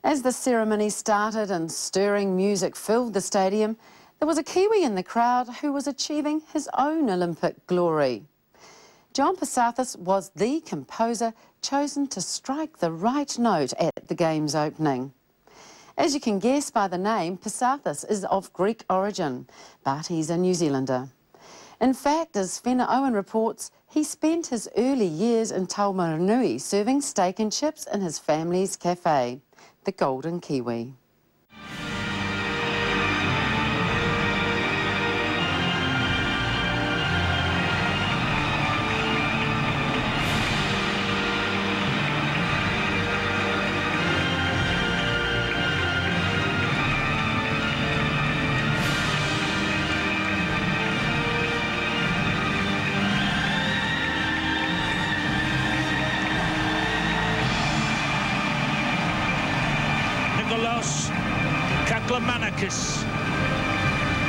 As the ceremony started and stirring music filled the stadium, there was a Kiwi in the crowd who was achieving his own Olympic glory. John Passathis was the composer chosen to strike the right note at the game's opening. As you can guess by the name, Passathis is of Greek origin, but he's a New Zealander. In fact, as Fenna Owen reports, he spent his early years in Taumarunui serving steak and chips in his family's cafe, the Golden Kiwi.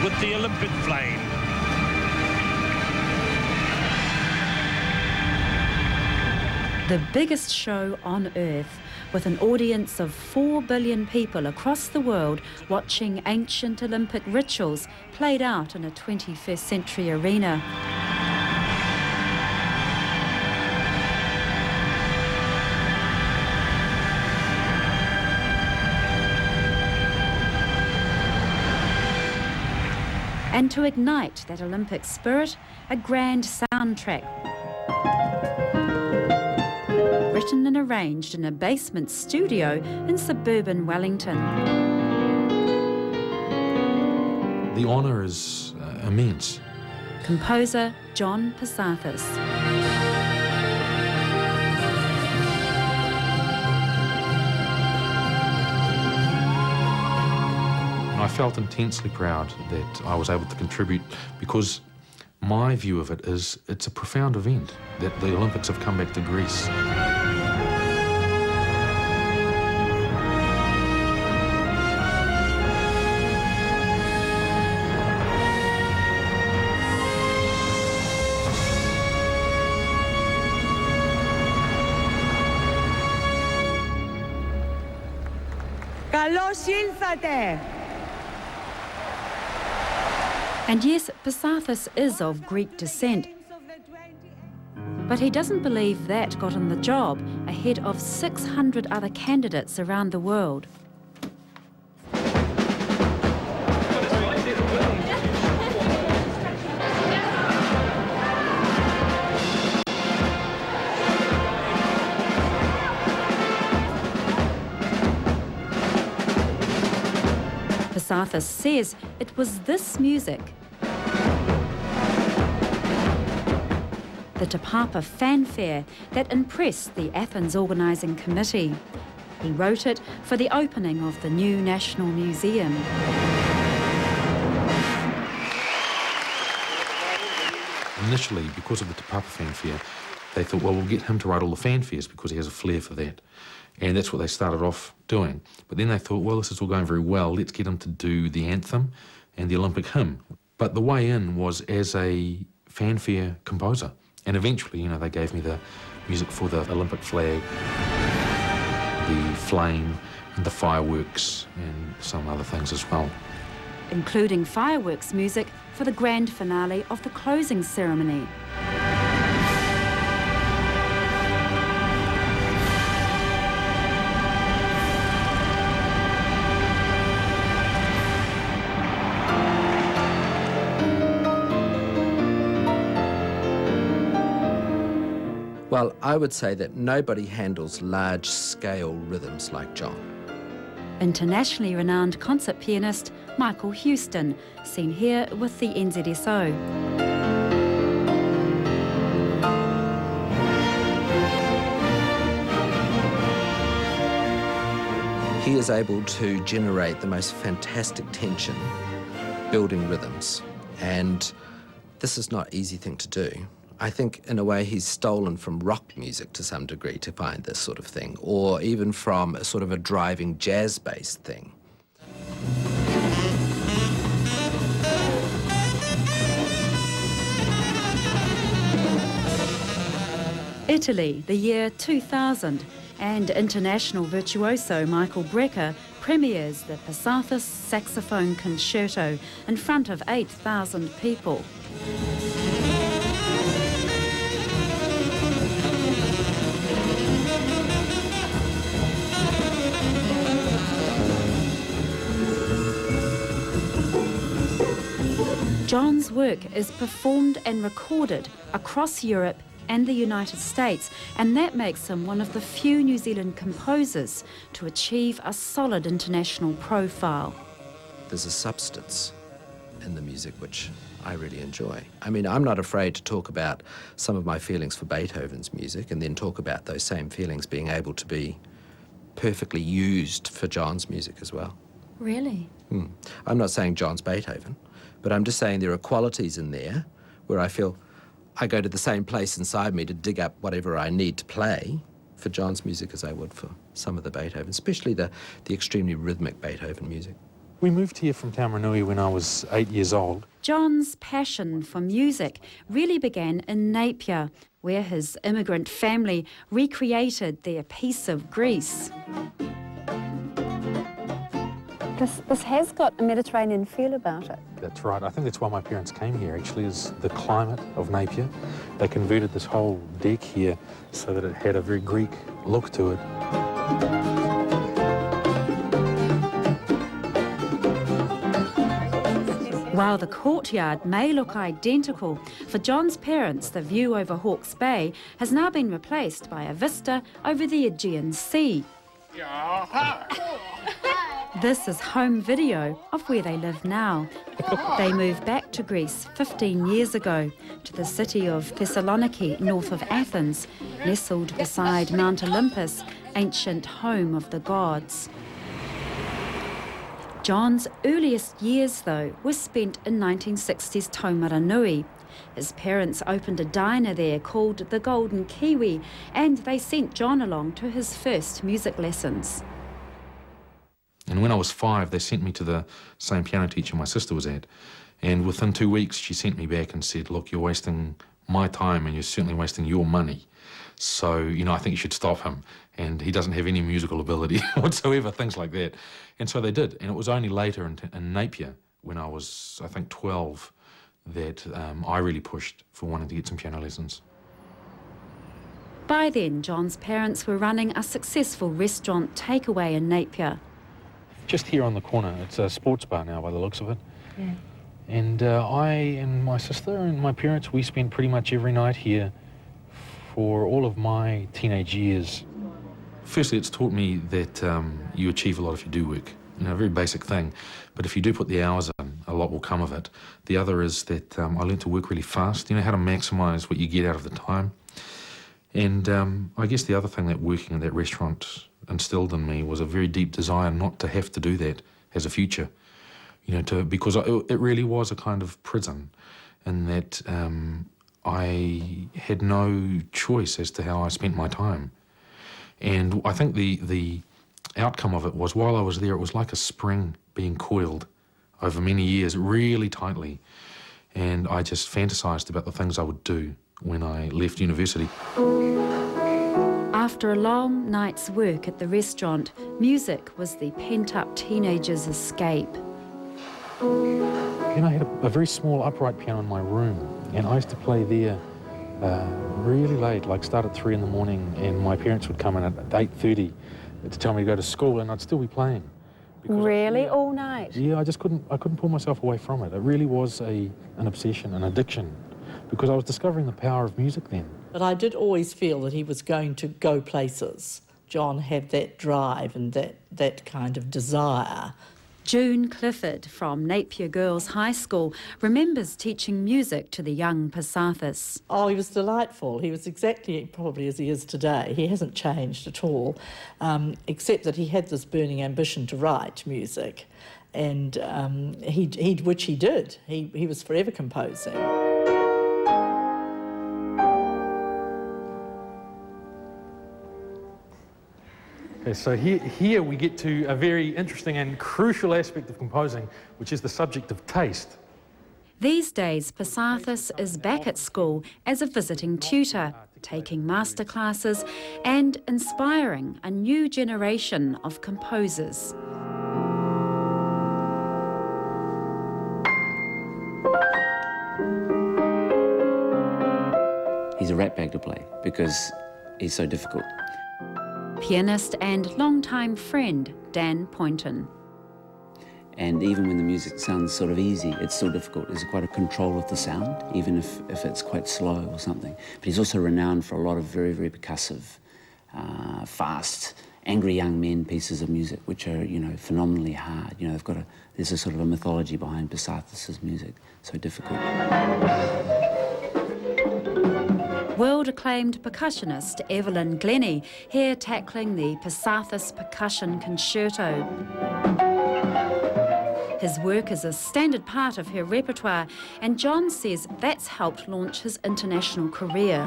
With the Olympic flame. The biggest show on earth, with an audience of 4 billion people across the world watching ancient Olympic rituals played out in a 21st century arena. And to ignite that Olympic spirit, a grand soundtrack written and arranged in a basement studio in suburban Wellington. The honour is immense. Composer John Passathis. I felt intensely proud that I was able to contribute, because my view of it is it's a profound event that the Olympics have come back to Greece. Καλώς ήλθατε! And yes, Passathis is of Greek descent, but he doesn't believe that got him the job ahead of 600 other candidates around the world. Passathis says it was this music, the Te Papa fanfare, that impressed the Athens organising committee. He wrote it for the opening of the new National Museum. Initially, because of the Te Papa fanfare, they thought, well, we'll get him to write all the fanfares because he has a flair for that. And that's what they started off doing. But then they thought, well, this is all going very well, let's get him to do the anthem and the Olympic hymn. But the way in was as a fanfare composer. And eventually, they gave me the music for the Olympic flag, the flame, and the fireworks, and some other things as well. Including fireworks music for the grand finale of the closing ceremony. Well, I would say that nobody handles large-scale rhythms like John. Internationally renowned concert pianist Michael Houston, seen here with the NZSO. He is able to generate the most fantastic tension, building rhythms, and this is not an easy thing to do. I think, in a way, he's stolen from rock music to some degree to find this sort of thing, or even from a sort of a driving jazz-based thing. Italy, the year 2000, And international virtuoso Michael Brecker premieres the Passathis Saxophone Concerto in front of 8,000 people. John's work is performed and recorded across Europe and the United States, and that makes him one of the few New Zealand composers to achieve a solid international profile. There's a substance in the music which I really enjoy. I mean, I'm not afraid to talk about some of my feelings for Beethoven's music and then talk about those same feelings being able to be perfectly used for John's music as well. Really? I'm not saying John's Beethoven, but I'm just saying there are qualities in there where I feel I go to the same place inside me to dig up whatever I need to play for John's music as I would for some of the Beethoven, especially the extremely rhythmic Beethoven music. We moved here from Taumarunui when I was 8 years old. John's passion for music really began in Napier, where his immigrant family recreated their piece of Greece. This has got a Mediterranean feel about it. That's right. I think that's why my parents came here, actually, is the climate of Napier. They converted this whole deck here so that it had a very Greek look to it. While the courtyard may look identical, for John's parents, the view over Hawke's Bay has now been replaced by a vista over the Aegean Sea. This is home video of where they live now. They moved back to Greece 15 years ago, to the city of Thessaloniki, north of Athens, nestled beside Mount Olympus, ancient home of the gods. John's earliest years, though, were spent in 1960s Taumarunui. His parents opened a diner there called the Golden Kiwi, and they sent John along to his first music lessons. And when I was 5, they sent me to the same piano teacher my sister was at. And within 2 weeks, she sent me back and said, look, you're wasting my time and you're certainly wasting your money. So, you know, I think you should stop him. And he doesn't have any musical ability whatsoever, things like that. And so they did. And it was only later in Napier, when I was, I think, 12, that I really pushed for wanting to get some piano lessons. By then, John's parents were running a successful restaurant takeaway in Napier. Just here on the corner, it's a sports bar now by the looks of it. Yeah. And I and my sister and my parents, we spent pretty much every night here for all of my teenage years. Firstly, it's taught me that you achieve a lot if you do work. You know, a very basic thing. But if you do put the hours in, a lot will come of it. The other is that I learned to work really fast, you know, how to maximise what you get out of the time. And I guess the other thing that working in that restaurant instilled in me was a very deep desire not to have to do that as a future, you know, because it really was a kind of prison in that I had no choice as to how I spent my time. And I think the outcome of it was, while I was there, it was like a spring being coiled over many years really tightly, and I just fantasised about the things I would do when I left university. After a long night's work at the restaurant, music was the pent-up teenager's escape. And I had a very small upright piano in my room, and I used to play there really late, like start at 3 in the morning, and my parents would come in at 8:30 to tell me to go to school, and I'd still be playing. Really? All night? Yeah, I couldn't pull myself away from it. It really was an obsession, an addiction, because I was discovering the power of music then. But I did always feel that he was going to go places. John had that drive and that kind of desire. June Clifford from Napier Girls High School remembers teaching music to the young Passathis. Oh, he was delightful. He was exactly probably as he is today. He hasn't changed at all, except that he had this burning ambition to write music, and which he did. He was forever composing. Okay, so here we get to a very interesting and crucial aspect of composing, which is the subject of taste. These days, Passathis is back at school as a visiting tutor, taking masterclasses and inspiring a new generation of composers. He's a rat bag to play because he's so difficult. Pianist and longtime friend Dan Poynton. And even when the music sounds sort of easy, it's still difficult. There's quite a control of the sound, even if it's quite slow or something. But he's also renowned for a lot of very, very percussive, fast, angry young men pieces of music, which are, you know, phenomenally hard. You know, there's a sort of a mythology behind Passathis' music, so difficult. World-acclaimed percussionist Evelyn Glennie, here tackling the Passathis Percussion Concerto. His work is a standard part of her repertoire, and John says that's helped launch his international career.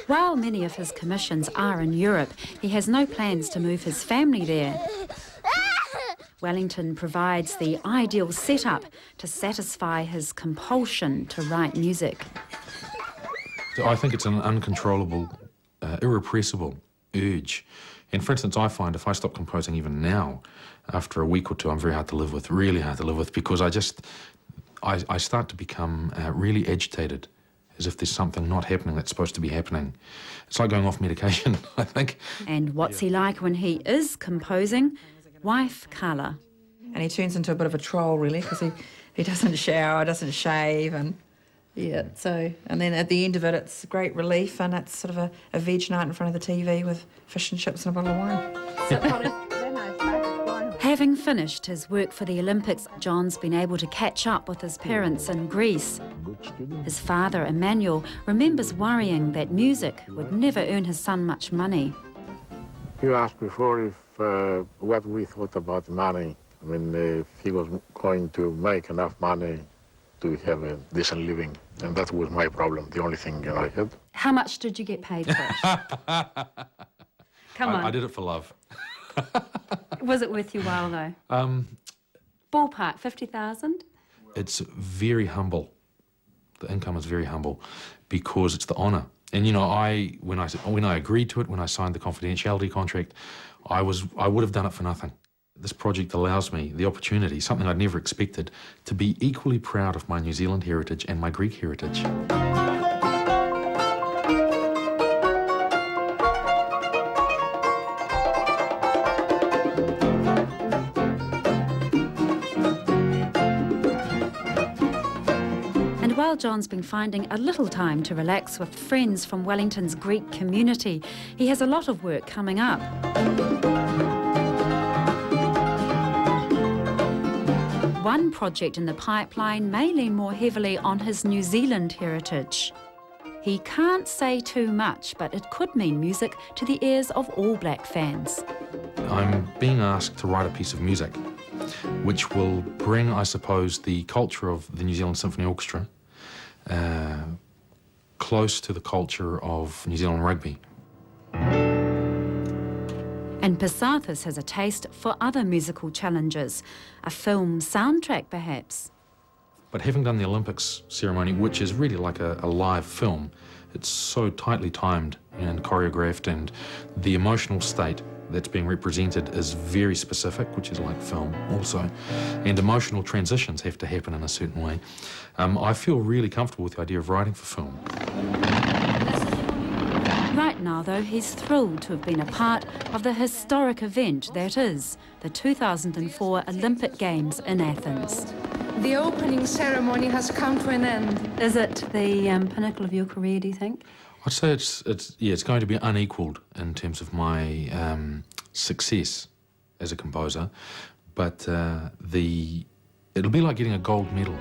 While many of his commissions are in Europe, he has no plans to move his family there. Wellington provides the ideal setup to satisfy his compulsion to write music. So I think it's an uncontrollable, irrepressible urge. And for instance, I find if I stop composing even now, after a week or two, I'm very hard to live with, really hard to live with, because I start to become really agitated, as if there's something not happening that's supposed to be happening. It's like going off medication, I think. And what's he like when he is composing? Wife Carla. And he turns into a bit of a troll, really, because he doesn't shower, doesn't shave, and yeah, so, and then at the end of it, it's great relief, and it's sort of a veg night in front of the TV with fish and chips and a bottle of wine. Having finished his work for the Olympics, John's been able to catch up with his parents in Greece. His father, Emmanuel, remembers worrying that music would never earn his son much money. You asked before if what we thought about money. I mean, if he was going to make enough money to have a decent living. And that was my problem, the only thing I had. How much did you get paid for it? Come on. I did it for love. Was it worth your while, though? Ballpark, 50,000? It's very humble. The income is very humble because it's the honour. And, you know, when I agreed to it, when I signed the confidentiality contract, I would have done it for nothing. This project allows me the opportunity, something I'd never expected, to be equally proud of my New Zealand heritage and my Greek heritage. And while John's been finding a little time to relax with friends from Wellington's Greek community, he has a lot of work coming up. One project in the pipeline may lean more heavily on his New Zealand heritage. He can't say too much, but it could mean music to the ears of All Black fans. I'm being asked to write a piece of music which will bring, I suppose, the culture of the New Zealand Symphony Orchestra close to the culture of New Zealand rugby. And Passathis has a taste for other musical challenges, a film soundtrack perhaps. But having done the Olympics ceremony, which is really like a live film, it's so tightly timed and choreographed, and the emotional state that's being represented is very specific, which is like film also, and emotional transitions have to happen in a certain way. I feel really comfortable with the idea of writing for film. Right now, though, he's thrilled to have been a part of the historic event that is the 2004 Olympic Games in Athens. The opening ceremony has come to an end. Is it the pinnacle of your career, do you think? I'd say it's going to be unequalled in terms of my success as a composer, but it'll be like getting a gold medal.